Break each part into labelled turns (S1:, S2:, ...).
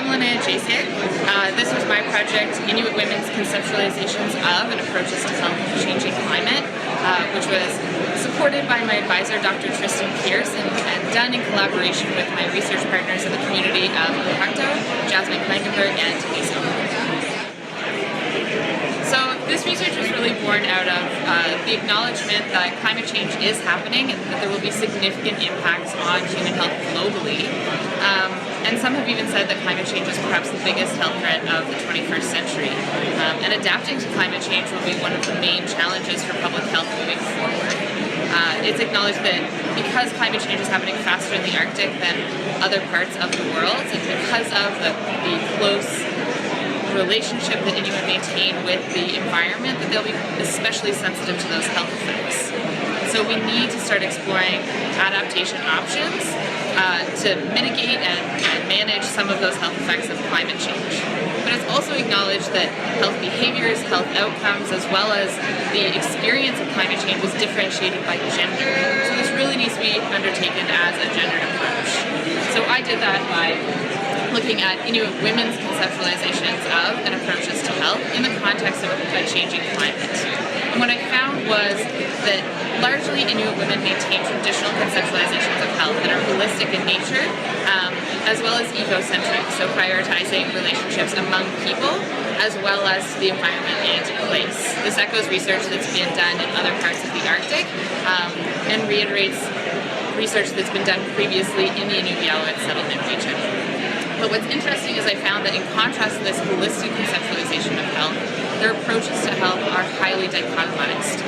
S1: I'm Linnaea Jasiuk. This was my project, Inuit Women's Conceptualizations of and Approaches to Health in Changing Climate, which was supported by my advisor, Dr. Tristan Pierce, and done in collaboration with my research partners in the community of Jasmine Klangenberg and Denise. So this research was really born out of the acknowledgement that climate change is happening and that there will be significant impacts on human health globally. And some have even said that climate change is perhaps the biggest health threat of the 21st century. And adapting to climate change will be one of the main challenges for public health moving forward. It's acknowledged that because climate change is happening faster in the Arctic than other parts of the world, and because of the close relationship that Inuit maintain with the environment, that they'll be especially sensitive to those health effects. So we need to start exploring adaptation options to mitigate and manage some of those health effects of climate change. But it's also acknowledged that health behaviors, health outcomes, as well as the experience of climate change is differentiated by gender. So this really needs to be undertaken as a gendered approach. So I did that by looking at Inuit women's conceptualizations of and approaches to health in the context of a changing climate. And what I found was that largely Inuit women maintain traditional conceptualizations of health that are holistic in nature, as well as ecocentric, so prioritizing relationships among people as well as the environment and place. This echoes research that's been done in other parts of the Arctic and reiterates research that's been done previously in the Inuvialuit settlement region. But what's interesting is I found that in contrast to this holistic conceptualization of health, their approaches to health are highly dichotomized,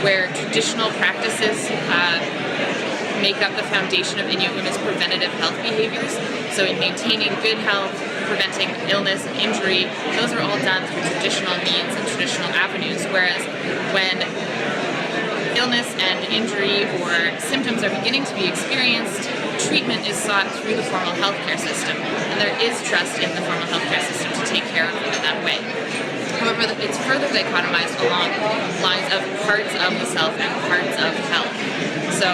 S1: where traditional practices make up the foundation of Inuit women's preventative health behaviors. So in maintaining good health, preventing illness and injury, those are all done through traditional means and traditional avenues, whereas when illness and injury or symptoms are beginning to be experienced, treatment is sought through the formal healthcare system, and there is trust in the formal healthcare system to take care of you in that way. However, it's further dichotomized along lines of parts of the self and parts of health. So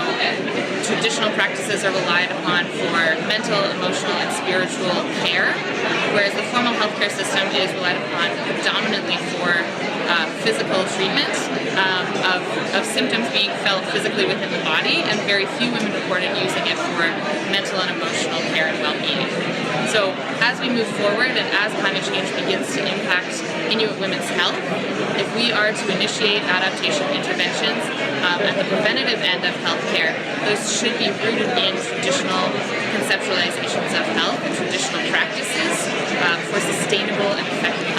S1: traditional practices are relied upon for mental, emotional, and spiritual care, whereas the formal healthcare system is relied upon predominantly for physical treatment of symptoms being felt physically within the body, and very few women reported using it for mental and emotional care and well-being. So as we move forward and as climate change begins to impact Inuit women's health, if we are to initiate adaptation interventions at the preventative end of healthcare, those should be rooted in traditional conceptualizations of health and traditional practices for sustainable and effective